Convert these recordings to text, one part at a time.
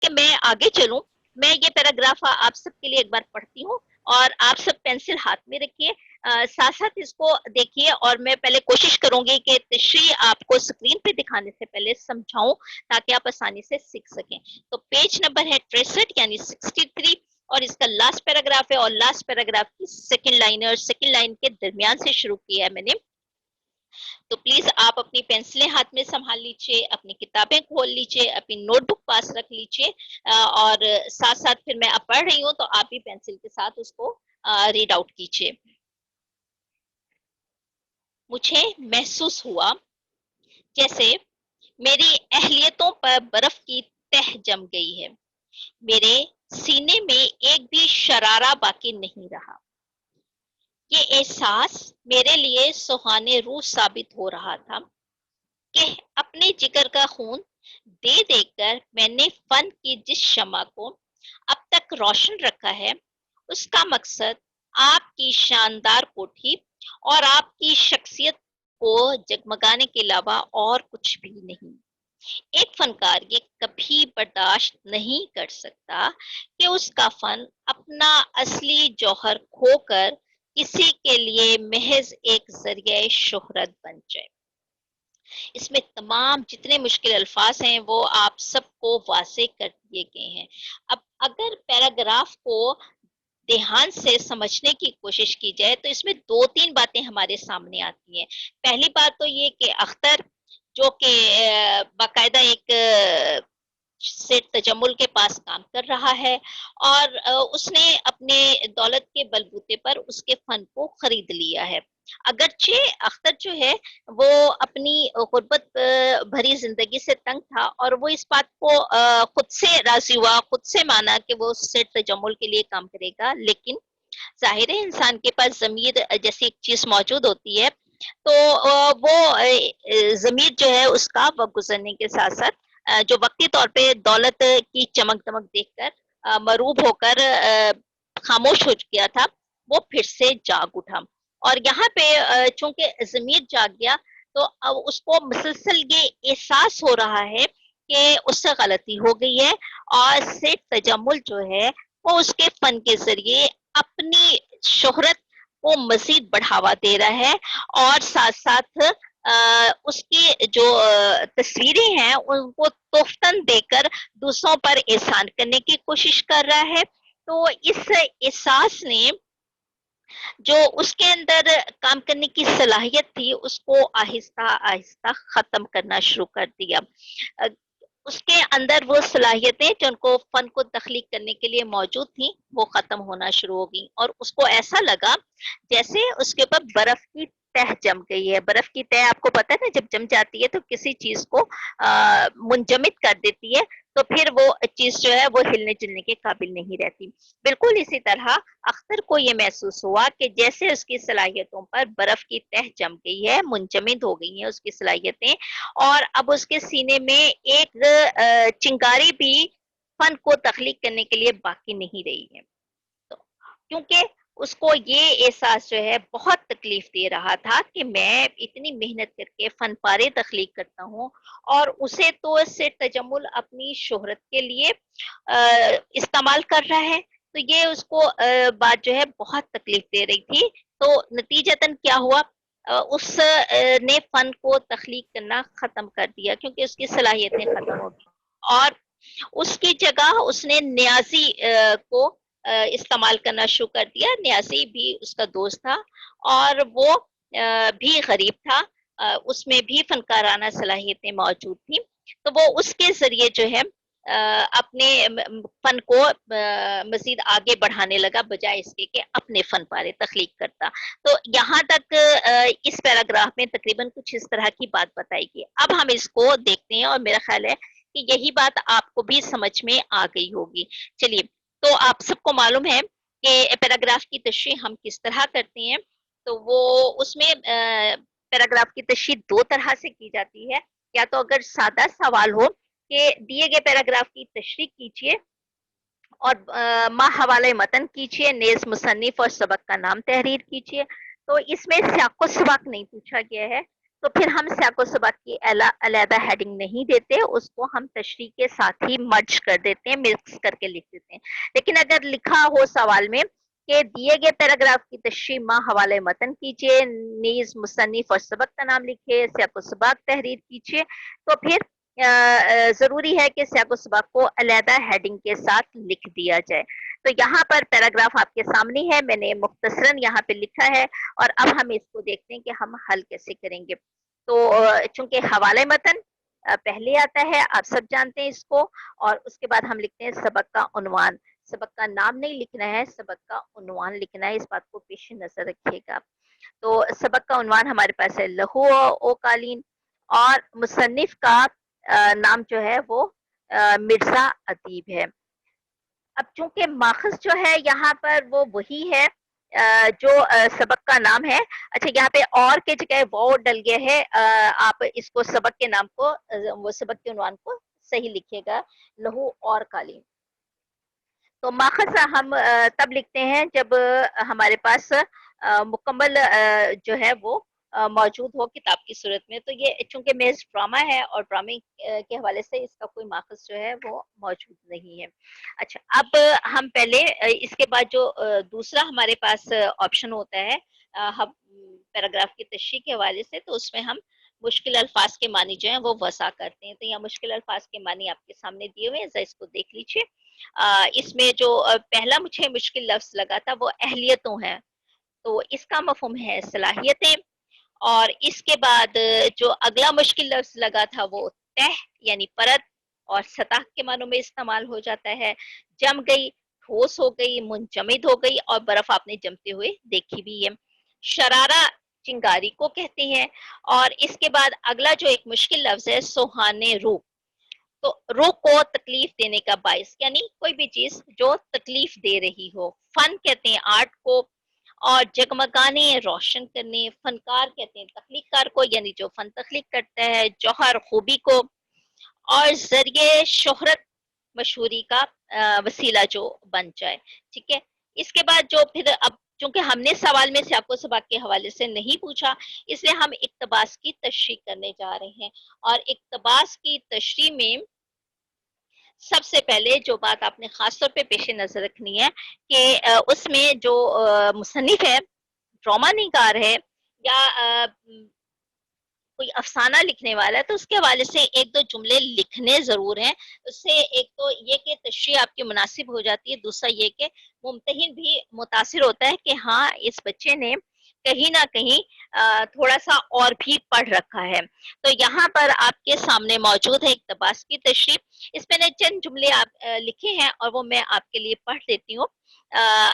کہ میں آگے چلوں، میں یہ پیراگراف آپ سب کے لیے ایک بار پڑھتی ہوں اور آپ سب پینسل ہاتھ میں رکھیے، ساتھ ساتھ اس کو دیکھیے، اور میں پہلے کوشش کروں گی کہ تشریح آپ کو اسکرین پہ دکھانے سے پہلے سمجھاؤں تاکہ آپ آسانی سے سیکھ سکیں۔ تو پیج نمبر ہے 63 یعنی 63، اور اس کا لاسٹ پیراگراف ہے، اور لاسٹ پیراگراف کی سیکنڈ لائن ہے، اور سیکنڈ لائن کے درمیان سے شروع کیا ہے میں نے۔ تو پلیز آپ اپنی پینسلیں ہاتھ میں سنبھال لیجیے، اپنی کتابیں کھول لیجیے، اپنی نوٹ بک پاس رکھ لیجیے، اور ساتھ ساتھ پھر میں اب پڑھ رہی ہوں تو آپ بھی پینسل کے ساتھ اس کو ریڈ آؤٹ کیجیے۔ مجھے محسوس ہوا جیسے میری اہلیتوں پر برف کی تہ جم گئی ہے، میرے سینے میں ایک بھی شرارہ باقی نہیں رہا۔ یہ احساس میرے لیے سہانے روح ثابت ہو رہا تھا کہ اپنے جگر کا خون دے دے کر میں نے فن کی جس شمع کو اب تک روشن رکھا ہے، اس کا مقصد آپ کی شاندار کوٹھی اور آپ کی شخصیت کو جگمگانے کے علاوہ اور کچھ بھی نہیں۔ ایک فنکار یہ کبھی برداشت نہیں کر سکتا کہ اس کا فن اپنا اصلی جوہر کھو کر کسی کے لیے محض ایک ذریعہ شہرت بن جائے۔ اس میں تمام جتنے مشکل الفاظ ہیں وہ آپ سب کو واضح کر دیے گئے ہیں۔ اب اگر پیراگراف کو دھیان سے سمجھنے کی کوشش کی جائے تو اس میں دو تین باتیں ہمارے سامنے آتی ہیں۔ پہلی بات تو یہ کہ اختر جو کہ باقاعدہ ایک سیٹ تجمل کے پاس کام کر رہا ہے، اور اس نے اپنے دولت کے بلبوتے پر اس کے فن کو خرید لیا ہے۔ اگرچہ اختر جو ہے وہ اپنی غربت بھری زندگی سے تنگ تھا، اور وہ اس بات کو خود سے راضی ہوا، خود سے مانا کہ وہ سیٹ تجمل کے لیے کام کرے گا، لیکن ظاہر ہے انسان کے پاس ضمیر جیسی ایک چیز موجود ہوتی ہے، تو وہ ضمیر جو ہے اس کا وقت گزرنے کے ساتھ ساتھ جو وقتی طور پہ دولت کی چمک دمک دیکھ کر مروب ہو کر خاموش ہو گیا تھا، وہ پھر سے جاگ اٹھا۔ اور یہاں پہ چونکہ ضمیر جاگ گیا تو اب اس کو مسلسل یہ احساس ہو رہا ہے کہ اس سے غلطی ہو گئی ہے، اور سیٹ تجمل جو ہے وہ اس کے فن کے ذریعے اپنی شہرت کو مزید بڑھاوا دے رہا ہے، اور ساتھ ساتھ اس کی جو تصویریں ہیں ان کو تحفتاً دے کر دوسروں پر احسان کرنے کی کوشش کر رہا ہے۔ تو اس احساس نے جو اس کے اندر کام کرنے کی صلاحیت تھی اس کو آہستہ آہستہ ختم کرنا شروع کر دیا۔ اس کے اندر وہ صلاحیتیں جو ان کو فن کو تخلیق کرنے کے لیے موجود تھیں وہ ختم ہونا شروع ہو گئیں، اور اس کو ایسا لگا جیسے اس کے اوپر برف کی تہ جم گئی ہے۔ برف کی تہ آپ کو پتہ ہے نا، جب جم جاتی ہے تو کسی چیز کو منجمد کر دیتی ہے، تو پھر وہ چیز جو ہے وہ ہلنے جلنے کے قابل نہیں رہتی۔ بالکل اسی طرح اختر کو یہ محسوس ہوا کہ جیسے اس کی صلاحیتوں پر برف کی تہ جم گئی ہے، منجمد ہو گئی ہیں اس کی صلاحیتیں، اور اب اس کے سینے میں ایک چنگاری بھی فن کو تخلیق کرنے کے لیے باقی نہیں رہی ہے۔ تو کیونکہ اس کو یہ احساس جو ہے بہت تکلیف دے رہا تھا کہ میں اتنی محنت کر کے فن پارے تخلیق کرتا ہوں، اور اسے تو اس سے تجمل اپنی شہرت کے لیے استعمال کر رہا ہے، تو یہ اس کو بات جو ہے بہت تکلیف دے رہی تھی۔ تو نتیجتاً کیا ہوا، اس نے فن کو تخلیق کرنا ختم کر دیا کیونکہ اس کی صلاحیتیں ختم ہو گئی، اور اس کی جگہ اس نے نیازی کو استعمال کرنا شروع کر دیا۔ نیازی بھی اس کا دوست تھا، اور وہ بھی غریب تھا، اس میں بھی فنکارانہ صلاحیتیں موجود تھیں، تو وہ اس کے ذریعے جو ہے اپنے فن کو مزید آگے بڑھانے لگا، بجائے اس کے کہ اپنے فن پارے تخلیق کرتا۔ تو یہاں تک اس پیراگراف میں تقریباً کچھ اس طرح کی بات بتائی گئی۔ اب ہم اس کو دیکھتے ہیں، اور میرا خیال ہے کہ یہی بات آپ کو بھی سمجھ میں آ گئی ہوگی۔ چلیے، تو آپ سب کو معلوم ہے کہ پیراگراف کی تشریح ہم کس طرح کرتے ہیں، تو وہ اس میں پیراگراف کی تشریح دو طرح سے کی جاتی ہے، یا تو اگر سادہ سوال ہو کہ دیے گئے پیراگراف کی تشریح کیجیے اور ما حوالے متن کیجیے، نیز مصنف اور سبق کا نام تحریر کیجیے، تو اس میں سیاق و سباق نہیں پوچھا گیا ہے، تو پھر ہم سیاق و سباق کی علیحدہ ہیڈنگ نہیں دیتے، اس کو ہم تشریح کے ساتھ ہی مرج کر دیتے ہیں، مکس کر کے لکھ دیتے ہیں۔ لیکن اگر لکھا ہو سوال میں کہ دیے گئے پیراگراف کی تشریح ماں حوالے متن کیجیے، نیز مصنف اور سبق کا نام لکھے، سیاق و سباق تحریر کیجیے، تو پھر ضروری ہے کہ سیاق و سباق کو علیحدہ ہیڈنگ کے ساتھ لکھ دیا جائے۔ تو یہاں پر پیراگراف آپ کے سامنے ہے، میں نے مختصراً یہاں پہ لکھا ہے، اور اب ہم اس کو دیکھتے ہیں کہ ہم حل کیسے کریں گے۔ تو چونکہ حوالے متن پہلے آتا ہے، آپ سب جانتے ہیں اس کو، اور اس کے بعد ہم لکھتے ہیں سبق کا عنوان۔ سبق کا نام نہیں لکھنا ہے، سبق کا عنوان لکھنا ہے، اس بات کو پیش نظر رکھیے گا۔ تو سبق کا عنوان ہمارے پاس ہے لہو او قالین، اور مصنف کا نام جو ہے وہ مرزا ادیب ہے۔ اب چونکہ ماخذ جو ہے یہاں پر وہ وہی ہے جو سبق کا نام ہے۔ اچھا، یہاں پہ اور کے جگہ وہ ڈل گیا ہے، آپ اس کو سبق کے نام کو، وہ سبق کے عنوان کو صحیح لکھیے گا، لہو اور قالین۔ تو ماخذ ہم تب لکھتے ہیں جب ہمارے پاس مکمل جو ہے وہ موجود ہو کتاب کی صورت میں۔ تو یہ چونکہ میز ڈرامہ ہے، اور ڈرامے کے حوالے سے اس کا کوئی ماخذ جو ہے وہ موجود نہیں ہے۔ اچھا، اب ہم پہلے اس کے بعد جو دوسرا ہمارے پاس آپشن ہوتا ہے ہم پیراگراف کی تشریح کے حوالے سے، تو اس میں ہم مشکل الفاظ کے معنی جو ہیں وہ وضع کرتے ہیں۔ تو یہاں مشکل الفاظ کے معنی آپ کے سامنے دیے ہوئے ہیں، ذرا اس کو دیکھ لیجیے۔ اس میں جو پہلا مجھے مشکل لفظ لگا تھا وہ اہلیتوں ہے، تو اس کا مفہوم ہے صلاحیتیں۔ اور اس کے بعد جو اگلا مشکل لفظ لگا تھا وہ تہ یعنی پرت اور سطح کے معنوں میں استعمال ہو جاتا ہے۔ جم گئی، ٹھوس ہو گئی، منجمد ہو گئی، اور برف آپ نے جمتے ہوئے دیکھی بھی ہے۔ شرارہ چنگاری کو کہتے ہیں۔ اور اس کے بعد اگلا جو ایک مشکل لفظ ہے سوہانے روح، تو روح کو تکلیف دینے کا باعث، یعنی کوئی بھی چیز جو تکلیف دے رہی ہو۔ فن کہتے ہیں آرٹ کو، اور جگمگانے روشن کرنے، فنکار کہتے ہیں تخلیق کار کو، یعنی جو فن تخلیق کرتا ہے، جوہر خوبی کو، اور ذریعے شہرت مشہوری کا وسیلہ جو بن جائے۔ ٹھیک ہے، اس کے بعد جو پھر اب چونکہ ہم نے سوال میں سیاق و سباق کے حوالے سے نہیں پوچھا، اس لیے ہم اقتباس کی تشریح کرنے جا رہے ہیں۔ اور اقتباس کی تشریح میں سب سے پہلے جو بات آپ نے خاص طور پہ پیش نظر رکھنی ہے کہ اس میں جو مصنف ہے، ڈرامہ نگار ہے، یا کوئی افسانہ لکھنے والا ہے، تو اس کے حوالے سے ایک دو جملے لکھنے ضرور ہیں۔ اس سے ایک تو یہ کہ تشریح آپ کی مناسب ہو جاتی ہے، دوسرا یہ کہ ممتحن بھی متاثر ہوتا ہے کہ ہاں اس بچے نے کہیں نہ کہیں تھوڑا سا اور بھی پڑھ رکھا ہے۔ تو یہاں پر آپ کے سامنے موجود ہے اقتباس کی تشریح۔ اس میں نے چند جملے آپ لکھے ہیں، اور وہ میں آپ کے لیے پڑھ دیتی ہوں۔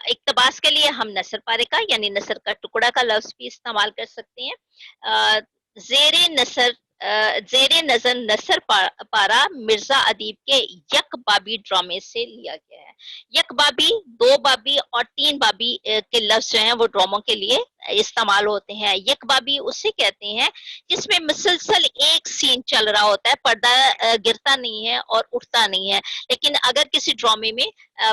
اقتباس کے لیے ہم نثر پارے کا یعنی نثر کا ٹکڑا کا لفظ بھی استعمال کر سکتے ہیں۔ زیر نثر زیر نظر نثر پارا مرزا ادیب کے یک بابی ڈرامے سے لیا گیا ہے۔ یک بابی، دو بابی اور تین بابی کے لفظ جو ہیں وہ ڈراموں کے لیے استعمال ہوتے ہیں۔ یک بابی اسے کہتے ہیں جس میں مسلسل ایک سین چل رہا ہوتا ہے، پردہ گرتا نہیں ہے اور اٹھتا نہیں ہے۔ لیکن اگر کسی ڈرامے میں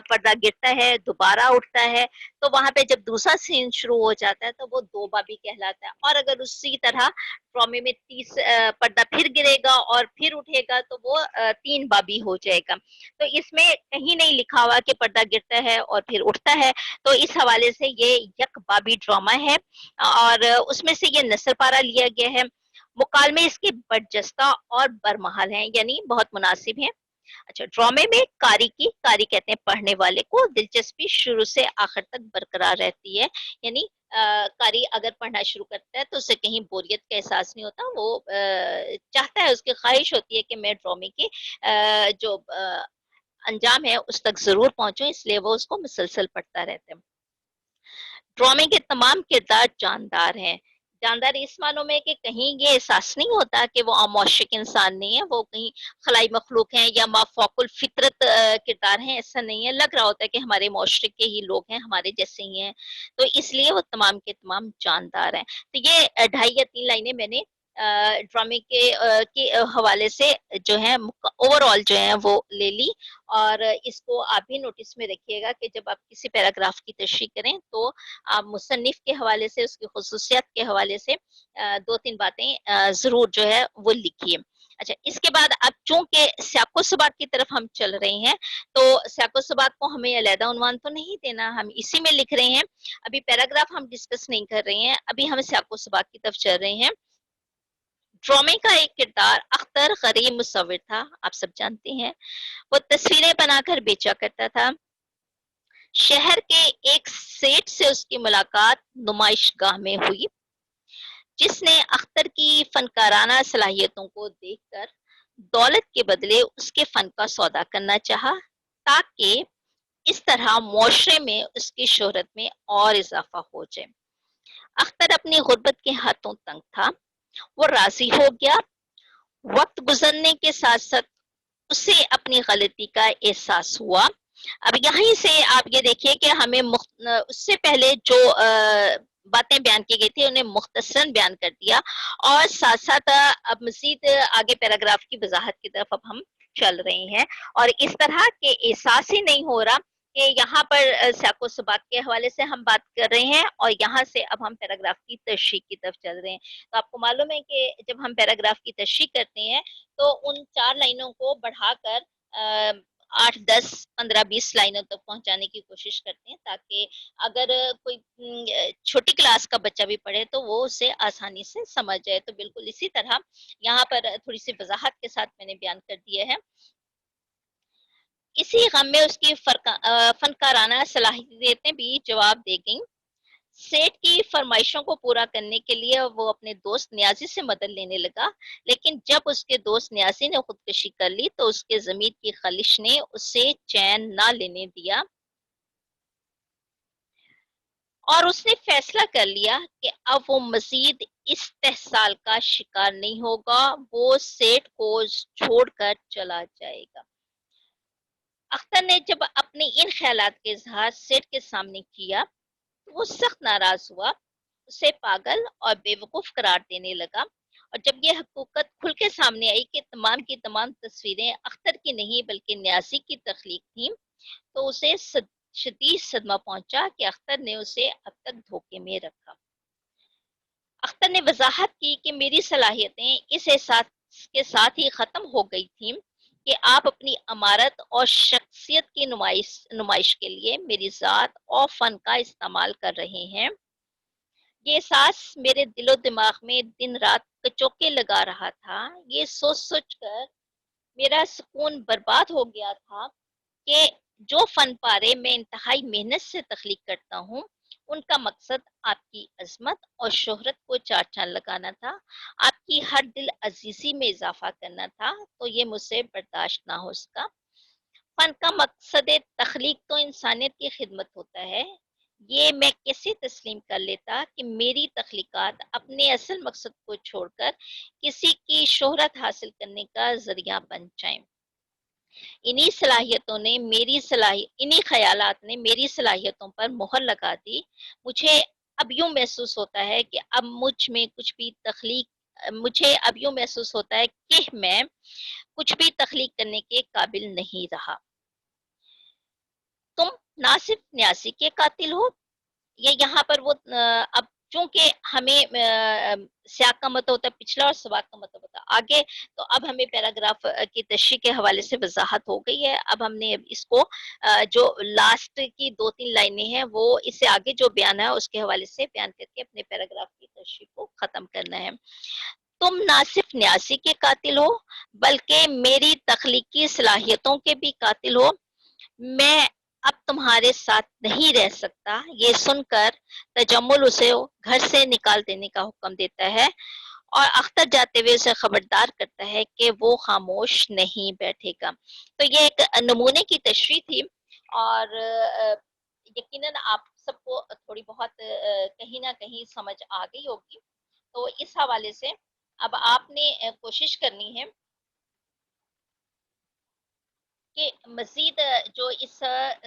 پردہ گرتا ہے، دوبارہ اٹھتا ہے، تو وہاں پہ جب دوسرا سین شروع ہو جاتا ہے تو وہ دو بابی کہلاتا ہے۔ اور اگر اسی طرح ڈرامے میں پردہ پھر گرے گا اور پھر اٹھے گا تو وہ تین بابی ہو جائے گا۔ تو اس میں کہیں نہیں لکھا ہوا کہ پردہ گرتا ہے اور پھر اٹھتا ہے، تو اس حوالے سے یہ یک بابی ڈرامہ ہے، اور اس میں سے یہ نثر پارہ لیا گیا ہے۔ مکالمے اس کے برجستہ اور برمحل ہیں، یعنی بہت مناسب ہیں۔ اچھا، ڈرامے میں کاری کہتے ہیں پڑھنے والے کو، دلچسپی شروع سے آخر تک برقرار رہتی ہے، یعنی قاری اگر پڑھنا شروع کرتا ہے تو اسے کہیں بوریت کا احساس نہیں ہوتا، وہ چاہتا ہے، اس کی خواہش ہوتی ہے کہ میں ڈرامے کے جو انجام ہے اس تک ضرور پہنچوں، اس لیے وہ اس کو مسلسل پڑھتا رہتا ہے۔ ڈرامے کے تمام کردار جاندار ہیں۔ جاندار اس معنوں میں کہ کہیں یہ احساس نہیں ہوتا کہ وہ اموشک انسان نہیں ہے، وہ کہیں خلائی مخلوق ہیں یا مافوق الفطرت کردار ہیں، ایسا نہیں ہے۔ لگ رہا ہوتا ہے کہ ہمارے معاشرے کے ہی لوگ ہیں، ہمارے جیسے ہی ہیں، تو اس لیے وہ تمام کے تمام جاندار ہیں۔ تو یہ 2.5 یا 3 لائنیں میں نے ڈرامے کے حوالے سے جو ہے اوور آل جو ہے وہ لے لی. اور اس کو آپ بھی نوٹس میں رکھیے گا کہ جب آپ کسی پیراگراف کی تشریح کریں تو آپ مصنف کے حوالے سے، اس کی خصوصیات کے حوالے سے دو تین باتیں ضرور جو ہے وہ لکھیے. اچھا، اس کے بعد اب چونکہ سیاق و سباق کی طرف ہم چل رہے ہیں تو سیاق و سباق کو ہمیں علیحدہ عنوان تو نہیں دینا، ہم اسی میں لکھ رہے ہیں. ابھی پیراگراف ہم ڈسکس نہیں کر رہے ہیں، ابھی ہم سیاق و سباق کی طرف چل رہے ہیں. ڈرامے کا ایک کردار اختر غریب مصور تھا، آپ سب جانتے ہیں. وہ تصویریں بنا کر بیچا کرتا تھا. شہر کے ایک سیٹ سے اس کی ملاقات نمائش گاہ میں ہوئی، جس نے اختر کی فنکارانہ صلاحیتوں کو دیکھ کر دولت کے بدلے اس کے فن کا سودا کرنا چاہا، تاکہ اس طرح معاشرے میں اس کی شہرت میں اور اضافہ ہو جائے. اختر اپنی غربت کے ہاتھوں تنگ تھا. وہ راضی ہو گیا. وقت گزرنے کے ساتھ ساتھ اسے اپنی غلطی کا احساس ہوا. اب یہیں سے آپ یہ دیکھیے کہ ہمیں اس سے پہلے جو باتیں بیان کی گئی تھی انہیں مختصراً بیان کر دیا، اور ساتھ ساتھ اب مزید آگے پیراگراف کی وضاحت کی طرف اب ہم چل رہے ہیں. اور اس طرح کے احساس ہی نہیں ہو رہا کہ یہاں پر سیاق و سباق کے حوالے سے ہم بات کر رہے ہیں اور یہاں سے اب ہم پیراگراف کی تشریح کی طرف چل رہے ہیں. تو آپ کو معلوم ہے کہ جب ہم پیراگراف کی تشریح کرتے ہیں تو ان 4 لائنوں کو بڑھا کر 8 10 15 20 لائنوں تک پہنچانے کی کوشش کرتے ہیں، تاکہ اگر کوئی چھوٹی کلاس کا بچہ بھی پڑھے تو وہ اسے آسانی سے سمجھ جائے. تو بالکل اسی طرح یہاں پر تھوڑی سی وضاحت کے ساتھ میں نے بیان کر دیا ہے. اسی غم میں اس کی فنکارانہ صلاحیتیں بھی جواب دے گئیں. سیٹ کی فرمائشوں کو پورا کرنے کے لیے وہ اپنے دوست نیازی سے مدد لینے لگا، لیکن جب اس کے دوست نیازی نے خودکشی کر لی تو اس کے ضمیر کی خلش نے اسے چین نہ لینے دیا، اور اس نے فیصلہ کر لیا کہ اب وہ مزید استحصال کا شکار نہیں ہوگا، وہ سیٹ کو چھوڑ کر چلا جائے گا. اختر نے جب اپنے ان خیالات کے اظہار سیٹ کے سامنے کیا تو وہ سخت ناراض ہوا، اسے پاگل اور بے وقوف قرار دینے لگا. اور جب یہ حقیقت کھل کے سامنے آئی کہ تمام کی تمام تصویریں اختر کی نہیں بلکہ نیازی کی تخلیق تھیں تو اسے شدید صدمہ پہنچا کہ اختر نے اسے اب تک دھوکے میں رکھا. اختر نے وضاحت کی کہ میری صلاحیتیں اس احساس کے ساتھ ہی ختم ہو گئی تھیں کہ آپ اپنی امارت اور شخصیت کی نمائش کے لیے میری ذات اور فن کا استعمال کر رہے ہیں. یہ احساس میرے دل و دماغ میں دن رات کچوکے لگا رہا تھا. یہ سوچ سوچ کر میرا سکون برباد ہو گیا تھا کہ جو فن پارے میں انتہائی محنت سے تخلیق کرتا ہوں ان کا مقصد آپ کی عظمت اور شہرت کو چار چاند لگانا تھا، آپ کی ہر دل عزیزی میں اضافہ کرنا تھا، تو یہ مجھ سے برداشت نہ ہو سکا. فن کا مقصد تخلیق تو انسانیت کی خدمت ہوتا ہے. یہ میں کیسے تسلیم کر لیتا کہ میری تخلیقات اپنے اصل مقصد کو چھوڑ کر کسی کی شہرت حاصل کرنے کا ذریعہ بن جائیں. انہی خیالات نے میری صلاحیتوں پر مہر لگا دی. مجھے اب یوں محسوس ہوتا ہے کہ مجھے اب یوں محسوس ہوتا ہے کہ میں کچھ بھی تخلیق کرنے کے قابل نہیں رہا. تم ناصف نیازی کے قاتل ہو. یہ یہاں پر وہ اب چونکہ ہمیں سیاق کا مطلب ہوتا ہے پچھلا اور سباق کا مطلب ہوتا ہے آگے، تو اب ہمیں پیراگراف کی تشریح کے حوالے سے وضاحت ہو گئی ہے. اب ہم نے اس کو جو لاسٹ کی 2-3 لائنیں ہیں وہ اس سے آگے جو بیان ہے اس کے حوالے سے بیان کر کے اپنے پیراگراف کی تشریح کو ختم کرنا ہے. تم نہ صرف نیازی کے قاتل ہو بلکہ میری تخلیقی صلاحیتوں کے بھی قاتل ہو. میں اب تمہارے ساتھ نہیں رہ سکتا. یہ سن کر تجمل اسے گھر سے نکال دینے کا حکم دیتا ہے اور اختر جاتے ہوئے اسے خبردار کرتا ہے کہ وہ خاموش نہیں بیٹھے گا. تو یہ ایک نمونے کی تشریح تھی اور یقیناً آپ سب کو تھوڑی بہت کہیں نہ کہیں سمجھ آ گئی ہوگی. تو اس حوالے سے اب آپ نے کوشش کرنی ہے کہ مزید جو اس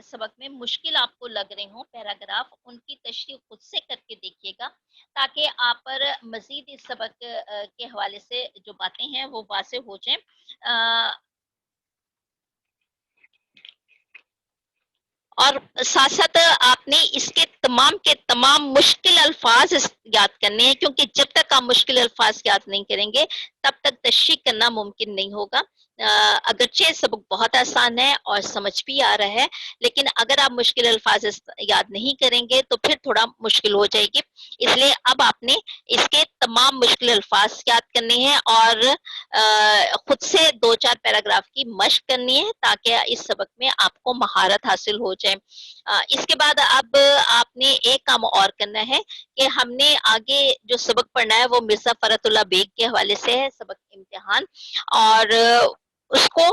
سبق میں مشکل آپ کو لگ رہے ہوں پیراگراف، ان کی تشریح خود سے کر کے دیکھیے گا، تاکہ آپ پر مزید اس سبق کے حوالے سے جو باتیں ہیں وہ واضح ہو جائیں۔ اور ساتھ ساتھ آپ نے اس کے تمام مشکل الفاظ یاد کرنے ہیں، کیونکہ جب تک آپ مشکل الفاظ یاد نہیں کریں گے تب تک تشریح کرنا ممکن نہیں ہوگا۔ اگرچہ سبق بہت آسان ہے اور سمجھ بھی آ رہا ہے، لیکن اگر آپ مشکل الفاظ یاد نہیں کریں گے تو پھر تھوڑا مشکل ہو جائے گی۔ اس لیے اب آپ نے اس کے تمام مشکل الفاظ یاد کرنے ہیں اور خود سے 2-4 پیراگراف کی مشق کرنی ہے، تاکہ اس سبق میں آپ کو مہارت حاصل ہو جائے۔ اس کے بعد اب آپ نے ایک کام اور کرنا ہے کہ ہم نے آگے جو سبق پڑھنا ہے وہ مرزا فرت اللہ بیگ کے حوالے سے ہے، سبق امتحان، اور اس کو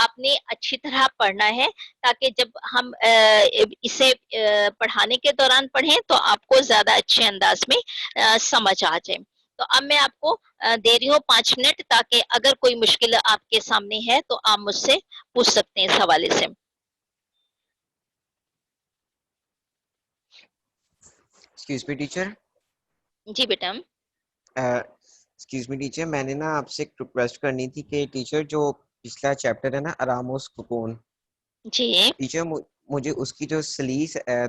آپ نے اچھی طرح پڑھنا ہے، تاکہ جب ہم اسے پڑھانے کے دوران پڑھیں تو آپ کو زیادہ اچھے انداز میں سمجھ آ جائے۔ تو اب میں آپ کو دے رہی ہوں 5 منٹ، تاکہ اگر کوئی مشکل آپ کے سامنے ہے تو آپ مجھ سے پوچھ سکتے ہیں اس حوالے سے۔ ایکسکیوز می ٹیچر، جی بیٹا۔ ایکسکیوز می ٹیچر، میں نے نا آپ سے ایک ریکویسٹ کرنی تھی کہ ٹیچر جو پچھلا چیپٹر ہے نا آراموس ککون، جی ٹیچر مجھے اس کی جو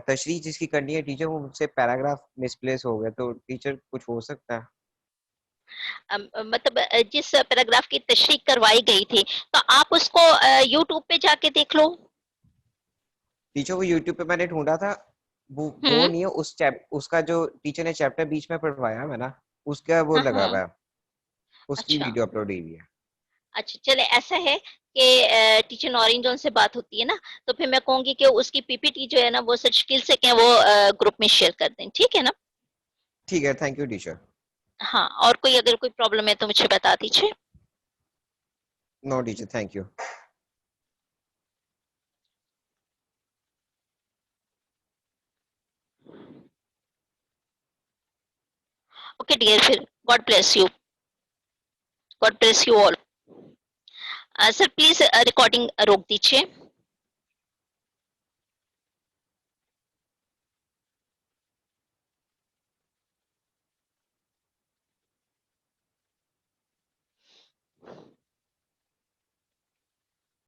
تشریح جس کی کرنی ہے ٹیچر، وہ مجھ سے پیراگراف مس پلیس ہو گیا، تو ٹیچر کچھ ہو سکتا ہے؟ مطلب جس پیراگراف کی تشریح کروائی گئی تھی تو آپ اس کو یوٹیوب پہ جا کے دیکھ لو۔ ٹیچر وہ یوٹیوب پہ میں نے ڈھونڈا تھا، وہ ہوں، نہیں ہے اس کا جو ٹیچر نے چیپٹر بیچ میں پڑھوایا ہے نا، اس کا وہ ہاں لگا ہاں، ہوا ہے، اس کی اچھا ویڈیو اپلوڈ ہوئی ہوئی ہے۔ اچھا، چلے ایسا ہے کہ ٹیچر نورین جون سے بات ہوتی ہے نا، تو پھر میں کہوں گی کہ اس کی پی پی ٹی جو ہے نا وہ سچ اسکل سے کہ وہ گروپ میں شیئر کر دیں، ٹھیک ہے نا؟ ٹھیک ہے، تھینک یو ٹیچر۔ ہاں، اور کوئی اگر کوئی پرابلم ہے تو مجھے بتا دیجیے۔ No teacher, thank you. Okay dear, پھر God bless you, God bless you all. Sir please recording روک دیجیے۔